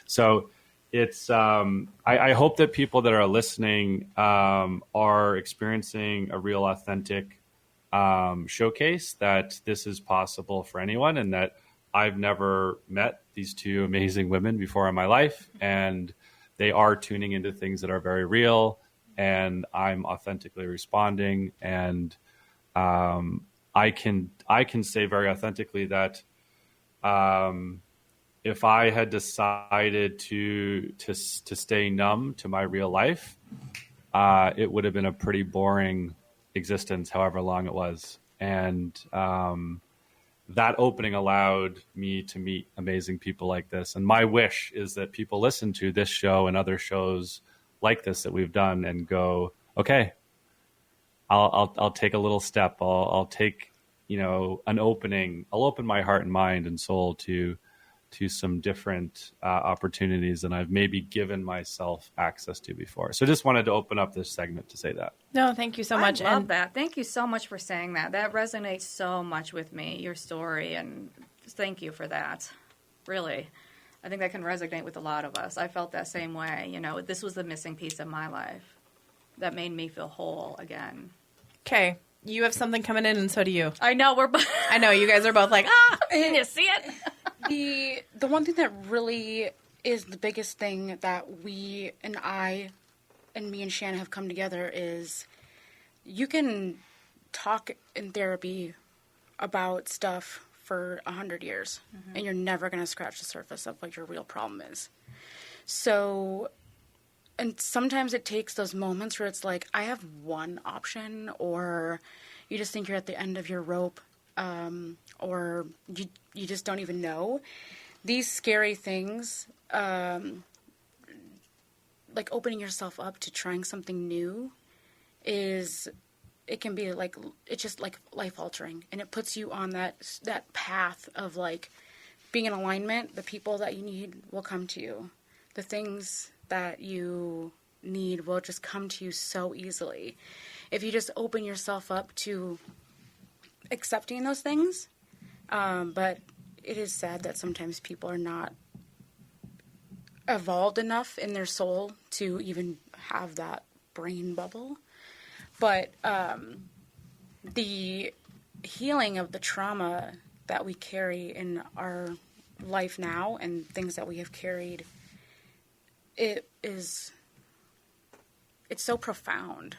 S1: So it's I hope that people that are listening are experiencing a real authentic showcase that this is possible for anyone, and that I've never met these two amazing women before in my life, and they are tuning into things that are very real, and I'm authentically responding. And I can say very authentically that if I had decided to stay numb to my real life, it would have been a pretty boring existence, however long it was. And that opening allowed me to meet amazing people like this. And my wish is that people listen to this show and other shows like this that we've done and go, okay, I'll take a little step. I'll take, an opening. I'll open my heart and mind and soul to some different opportunities than I've maybe given myself access to before. So just wanted to open up this segment to say that.
S2: No, thank you so much.
S4: I love that. Thank you so much for saying that. That resonates so much with me, your story, and thank you for that. Really. I think that can resonate with a lot of us. I felt that same way. This was the missing piece of my life that made me feel whole again.
S2: Okay. You have something coming in, and so do you.
S4: I know.
S2: I know. You guys are both like, can you see it?
S3: The one thing that really is the biggest thing that me and Shanna have come together is you can talk in therapy about stuff for 100 years, and you're never going to scratch the surface of what your real problem is. So, and sometimes it takes those moments where it's like, I have one option, or you just think you're at the end of your rope, or you just don't even know. These scary things, like opening yourself up to trying something new, it can be like, it's just like life altering, and it puts you on that path of like being in alignment. The people that you need will come to you. The things that you need will just come to you so easily if you just open yourself up to accepting those things. But it is sad that sometimes people are not evolved enough in their soul to even have that brain bubble. But the healing of the trauma that we carry in our life now and things that we have carried, it's so profound.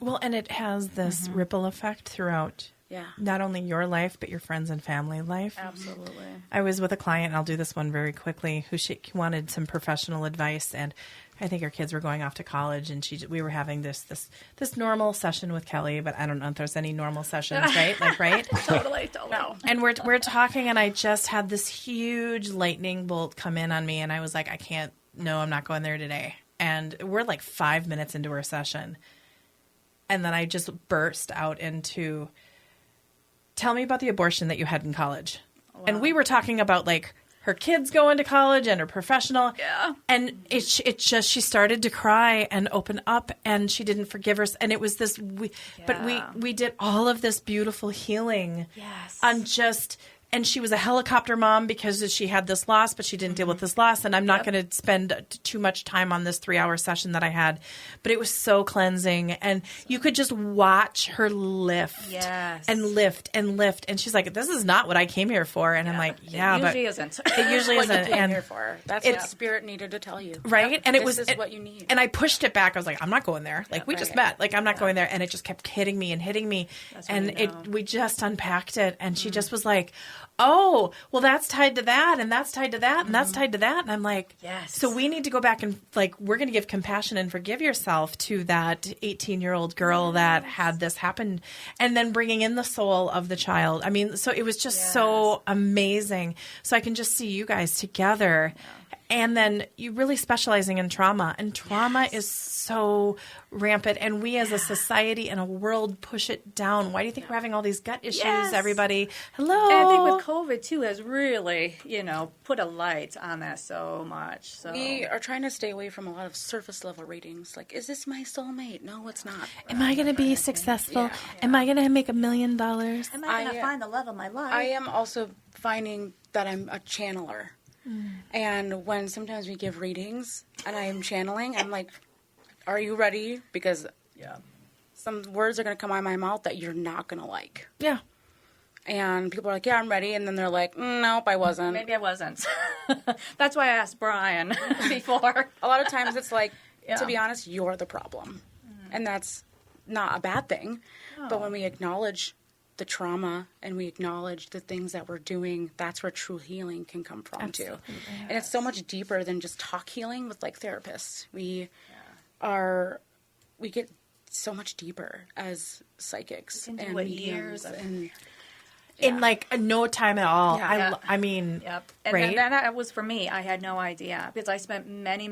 S2: Well, and it has this ripple effect throughout not only your life, but your friends and family life.
S4: Absolutely.
S2: I was with a client, and I'll do this one very quickly, who she wanted some professional advice, and I think her kids were going off to college, and we were having this normal session with Kelly, but I don't know if there's any normal sessions, right? Like, right?
S4: Totally. No.
S2: And we're talking, and I just had this huge lightning bolt come in on me, and I was like, I'm not going there today. And we're like 5 minutes into our session, and then I just burst out into, tell me about the abortion that you had in college. Wow. And we were talking about like her kids going to college and her professional.
S4: Yeah.
S2: And it just, she started to cry and open up, and she didn't forgive her. And it was this, but we did all of this beautiful healing on just and she was a helicopter mom because she had this loss, but she didn't deal with this loss. And I'm not going to spend too much time on this 3-hour session that I had, but it was so cleansing. And you could just watch her lift and lift and lift. And she's like, this is not what I came here for. And I'm like, yeah,
S4: it usually isn't.
S2: It usually
S3: What
S2: isn't.
S3: you came
S2: And
S3: here for. That's what spirit needed to tell you.
S2: right. And
S3: This is what you need.
S2: And I pushed it back. I was like, I'm not going there. Like we just met. Like I'm not going there. And it just kept hitting me and hitting me. And we just unpacked it. And she just was like, oh, well, that's tied to that, and that's tied to that, and that's tied to that. And I'm like,
S4: yes.
S2: So we need to go back and, like, we're going to give compassion and forgive yourself to that 18-year-old girl that had this happen, and then bringing in the soul of the child. I mean, so it was just so amazing. So I can just see you guys together. And then you really specializing in trauma. And trauma is so rampant. And we as a society and a world push it down. Why do you think we're having all these gut issues, everybody? Hello?
S4: And I think with COVID, too, has really, put a light on that so much. So
S3: We are trying to stay away from a lot of surface level readings. Like, is this my soulmate? No, it's not.
S2: Am I going to be successful?
S3: Yeah.
S2: Am I going to make $1 million?
S4: Am I going to find the love of my life?
S3: I am also finding that I'm a channeler. And when sometimes we give readings and I am channeling, I'm like, are you ready? Because some words are going to come out of my mouth that you're not going to like.
S2: Yeah.
S3: And people are like, yeah, I'm ready. And then they're like, nope, I wasn't.
S4: Maybe I wasn't. That's why I asked Brian before.
S3: A lot of times it's like, to be honest, you're the problem. And that's not a bad thing. But when we acknowledge the trauma and we acknowledge the things that we're doing, that's where true healing can come from too. And it's so much deeper than just talk healing with like therapists. We get so much deeper as psychics and mediums and
S2: In like no time at all.
S3: Yeah.
S2: I mean,
S4: And
S2: right?
S4: that was for me. I had no idea because I spent many,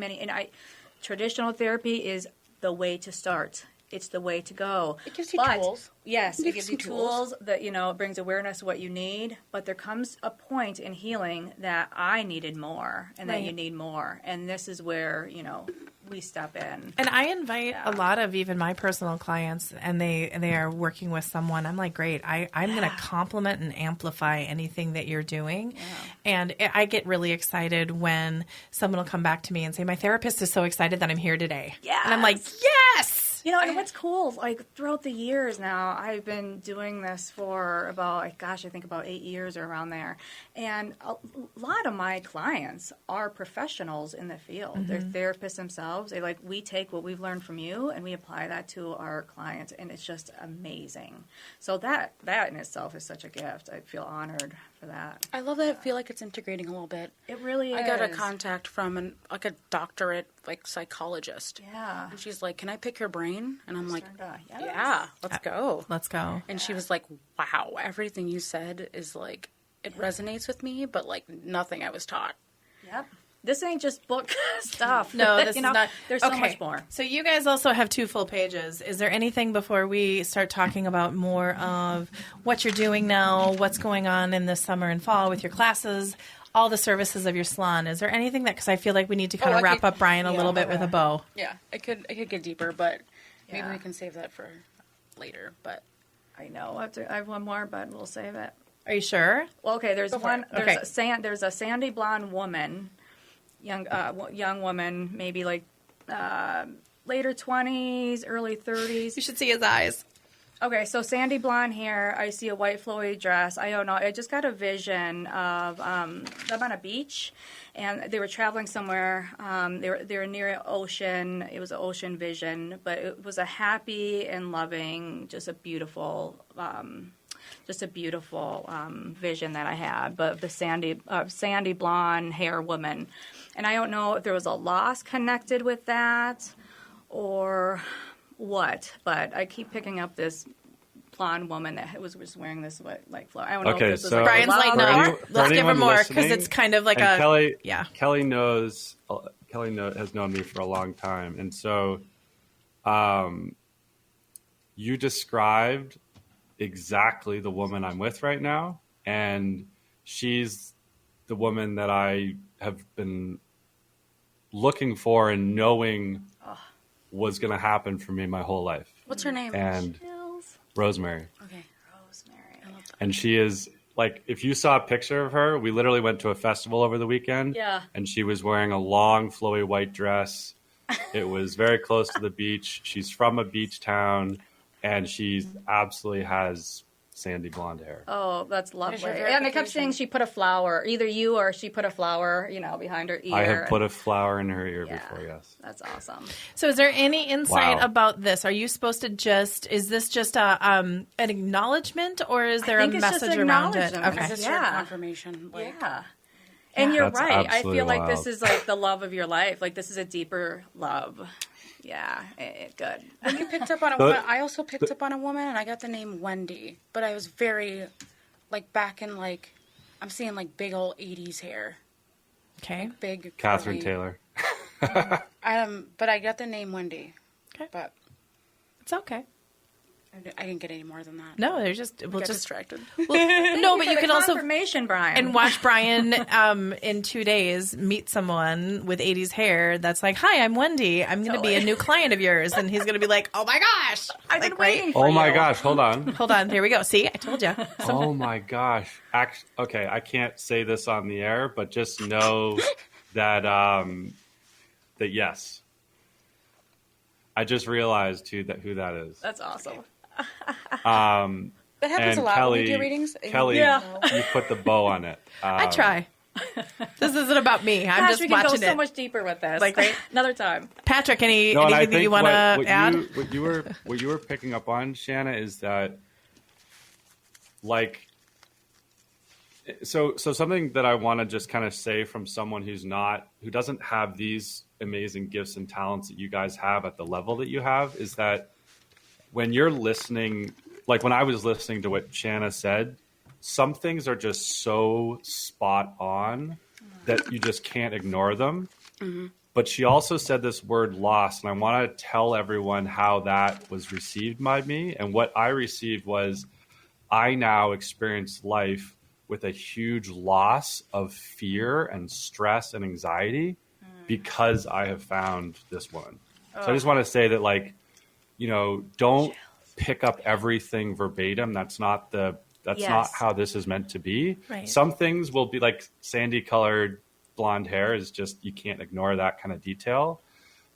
S4: traditional therapy is the way to start. It's the way to go.
S3: It gives you tools.
S4: Yes, it gives you
S3: some
S4: tools that, it brings awareness of what you need. But there comes a point in healing that I needed more and that you need more. And this is where, we step in.
S2: And I invite a lot of even my personal clients, and they are working with someone. I'm like, great. I'm going to complement and amplify anything that you're doing. Yeah. And I get really excited when someone will come back to me and say, my therapist is so excited that I'm here today.
S4: Yes.
S2: And I'm like, yes.
S4: And what's cool, like throughout the years now, I've been doing this for about 8 years or around there. And a lot of my clients are professionals in the field. They're therapists themselves. We take what we've learned from you and we apply that to our clients. And it's just amazing. So that in itself is such a gift. I feel honored for that.
S3: I love that. I feel like it's integrating a little bit.
S4: It really is.
S3: I got a contact from a doctorate psychologist.
S4: Yeah.
S3: And she's like, can I pick your brain? And I'm like,
S4: Yes.
S3: yeah, let's go.
S2: Let's go.
S3: And she was like, wow, everything you said is like, it resonates with me, but like nothing I was taught.
S4: Yep. This ain't just book stuff.
S2: No, this is not.
S4: There's so much more.
S2: So you guys also have 2 full pages. Is there anything before we start talking about more of what you're doing now, what's going on in the summer and fall with your classes, all the services of your salon? Is there anything because I feel like we need to kind of wrap up Brian a little bit with a bow.
S3: Yeah, it could get deeper, but maybe we can save that for later. But
S4: I know I have one more, but we'll save it.
S2: Are you sure?
S4: Well, okay. There's one.
S2: Okay.
S4: There's a sandy blonde woman, young woman, maybe like later 20s, early 30s.
S2: You should see his eyes.
S4: Okay, so sandy blonde hair. I see a white flowy dress. I don't know. I just got a vision of them on a beach, and they were traveling somewhere. They were near an ocean. It was an ocean vision, but it was a happy and loving, just a beautiful vision that I had. But the sandy blonde hair woman, and I don't know if there was a loss connected with that or what, but I keep picking up this blonde woman that was just wearing this like flower. I don't know.
S1: Okay,
S4: if this
S1: so
S4: was
S2: Brian's like,
S1: for
S2: no, let's give her
S1: anyone
S2: more because
S1: listening,
S2: it's kind of like
S1: and Kelly has known me for a long time, and so you described exactly the woman I'm with right now, and she's the woman that I have been looking for and knowing was going to happen for me my whole life.
S3: what's her name?
S1: And Rosemary.
S3: Okay.
S4: Rosemary.
S3: I love that.
S1: And she is like if you saw a picture of her, we literally went to a festival over the weekend.
S4: Yeah.
S1: And she was wearing a long, flowy white dress. It was very close to the beach. She's from a beach town, and she absolutely has sandy blonde hair.
S4: Oh, that's lovely.
S3: your
S4: And they kept
S3: verification.
S4: saying she put a flower, either you or she put a flower, behind her ear.
S1: I have put a flower in her ear
S4: Yeah.
S1: before, yes.
S4: That's awesome.
S2: So is there any insight
S1: Wow.
S2: about this? Are you supposed to is this just an acknowledgement, or is there a
S4: think it's just
S2: message around it?
S4: acknowledgement.
S2: Okay.
S3: Is this your
S4: Yeah.
S3: confirmation? Like,
S4: Yeah. And you're
S1: That's
S4: right. I
S1: absolutely
S4: feel like
S1: wild.
S4: this is like the love of your life. Like this is a deeper love. Yeah, good.
S3: When you picked up on a woman, I also picked up on a woman, and I got the name Wendy. But I was very, like, back in, like, I'm seeing, like, big old 80s hair.
S2: Okay.
S3: Big.
S1: Catherine
S3: curly.
S1: Taylor.
S3: But I got the name Wendy.
S2: Okay.
S3: But
S2: It's okay.
S3: I didn't get any more than that.
S2: No, we'll
S3: I
S2: just
S3: got distracted.
S2: no, but you
S4: For
S2: can
S4: the
S2: also
S4: confirmation, Brian.
S2: and watch Brian in 2 days meet someone with 80s hair that's like, "Hi, I'm Wendy. I'm going to be a new client of yours," and he's going to be like, "Oh my gosh,
S4: I've been
S2: like,
S4: waiting for
S1: Oh my
S4: you.
S1: gosh, hold on.
S2: Hold on, here we go. See, I told you.
S1: Oh my gosh. Okay, I can't say this on the air, but just know that that yes. I just realized who that is.
S4: That's awesome.
S3: That happens
S1: And
S3: a lot
S1: Kelly,
S3: when we do readings.
S1: Kelly,
S4: Yeah.
S1: you put the bow on it.
S2: I try. This isn't about me. I'm
S4: Gosh,
S2: just
S4: we can go
S2: watching
S4: so
S2: it.
S4: much deeper with this.
S2: Like, right?
S4: Another time.
S2: Patrick,
S1: No, and I
S2: anything that
S1: think
S2: you want to
S1: what
S2: add?
S1: what you were picking up on, Shanna, is that like so something that I want to just kind of say from someone who doesn't have these amazing gifts and talents that you guys have at the level that you have, is that when you're listening, like when I was listening to what Shanna said, some things are just so spot on that you just can't ignore them. Mm-hmm. But she also said this word loss, and I want to tell everyone how that was received by me. And what I received was I now experience life with a huge loss of fear and stress and anxiety because I have found this woman. So I just want to say that, like, don't pick up everything verbatim. That's not not how this is meant to be.
S2: Right.
S1: Some things will be like sandy colored blonde hair is just, you can't ignore that kind of detail.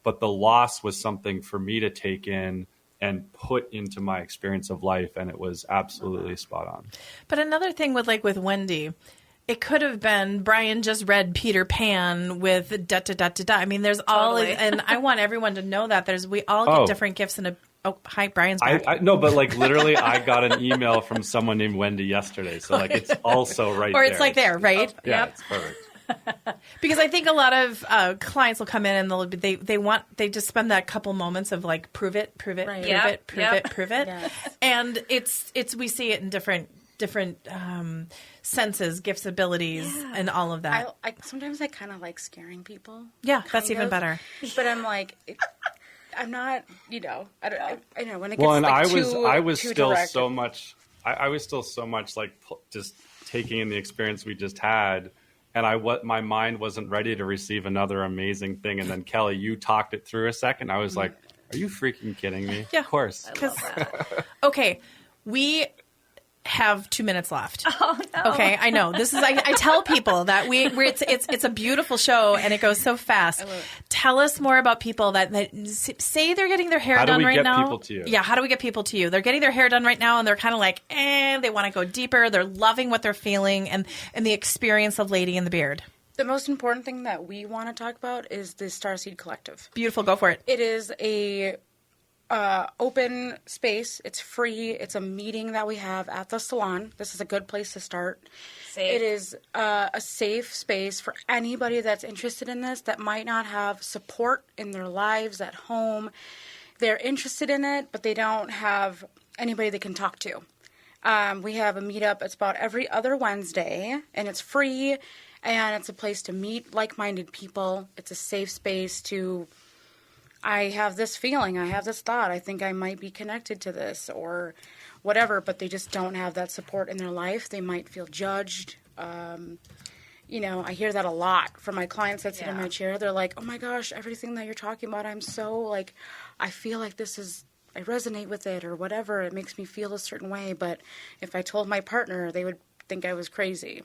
S1: But the loss was something for me to take in and put into my experience of life. And it was absolutely spot on.
S2: But another thing with Wendy, it could have been Brian just read Peter Pan with da da da da da. I mean, there's all,
S4: Totally.
S2: and I want everyone to know that we all get different gifts and hi, Brian's back.
S1: I no, but like literally, I got an email from someone named Wendy yesterday. So like, it's also right
S2: or
S1: there.
S2: it's like there, right?
S1: Yeah,
S2: Yep.
S1: it's perfect.
S2: Because I think a lot of clients will come in and they just spend that couple moments of like prove it,
S3: Right.
S4: Yep.
S2: prove it,
S3: Yes.
S2: and it's we see it in different senses, gifts, abilities, and all of that.
S3: Sometimes I kind of like scaring people.
S2: Yeah, that's
S3: kind
S2: even
S3: of.
S2: better.
S3: But I'm like, I'm not. I know when it gets
S1: Well, and
S3: like
S1: I was
S3: too
S1: still
S3: direct.
S1: so much. I was still so much like just taking in the experience we just had, and my mind wasn't ready to receive another amazing thing. And then Kelly, you talked it through a second. I was like, "Are you freaking kidding me?"
S2: Yeah.
S1: Of course.
S4: I love that.
S2: Okay, we have 2 minutes left. Oh no. Okay, I know. This is I tell people that it's a beautiful show and it goes so fast. Tell us more about people that say they're getting their hair
S1: How do
S2: done
S1: we
S2: right
S1: get
S2: now.
S1: people to you?
S2: Yeah, how do we get people to you? They're getting their hair done right now and they're kind of like, they want to go deeper. They're loving what they're feeling and the experience of Lady in the Beard.
S3: The most important thing that we want to talk about is the Starseed Collective.
S2: Beautiful, go for it.
S3: It is a open space. It's free. It's a meeting that we have at the salon. This is a good place to start.
S4: Safe.
S3: It is a safe space for anybody that's interested in this that might not have support in their lives at home. They're interested in it, but they don't have anybody they can talk to. We have a meetup. It's about every other Wednesday, and it's free, and it's a place to meet like-minded people. It's a safe space to... I have this feeling, I have this thought, I think I might be connected to this or whatever, but they just don't have that support in their life. They might feel judged. I hear that a lot from my clients that sit in my chair. They're like, oh my gosh, everything that you're talking about, I'm so like, I feel like I resonate with it or whatever. It makes me feel a certain way. But if I told my partner, they would think I was crazy.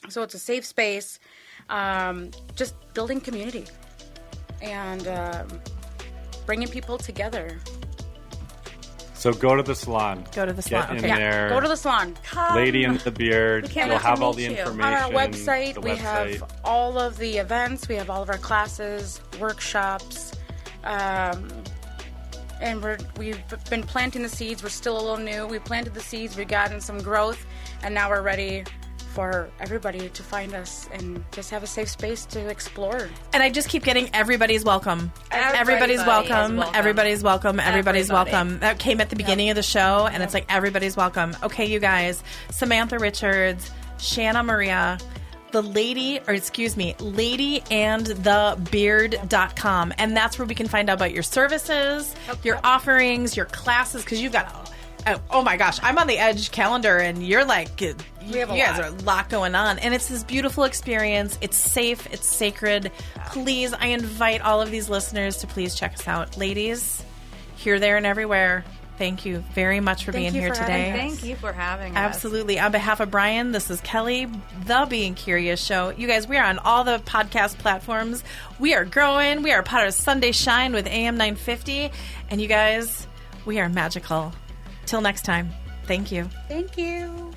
S3: So it's a safe space, just building community and bringing people together.
S1: So go to the salon.
S2: Go to the salon.
S1: Get in
S2: Okay.
S1: there.
S3: Go to the salon.
S1: Lady and the Beard.
S4: can't
S1: You'll
S4: wait to
S1: have all
S4: meet
S1: the
S4: you.
S1: information.
S3: On our website,
S1: the
S3: we have all of the events. We have all of our classes, workshops, and we've been planting the seeds. We're still a little new. We planted the seeds. We've gotten some growth, and now we're ready for everybody to find us and just have a safe space to explore.
S2: And I just keep getting everybody's welcome.
S4: Everybody
S2: Everybody's
S4: is
S2: welcome.
S4: welcome.
S2: Everybody's welcome. Everybody's
S4: Everybody.
S2: welcome. That came at the beginning of the show, and it's like everybody's welcome. Okay, you guys. Samantha Richards, Shanna Maria, ladyandthebeard.com. And that's where we can find out about your services, your offerings, your classes, because you've got, oh my gosh, I'm on the Edge calendar, and you're like, you guys are a lot going on. And it's this beautiful experience. It's safe. It's sacred. Please, I invite all of these listeners to please check us out. Ladies, here, there, and everywhere. Thank you very much for being
S3: you
S2: here
S3: for
S2: today.
S3: having us.
S4: Thank you for having us.
S2: Absolutely. On behalf of Brian, this is Kelly, the Being Curious Show. You guys, we are on all the podcast platforms. We are growing. We are part of Sunday Shine with AM 950. And you guys, we are magical. Till next time. Thank you.
S3: Thank you.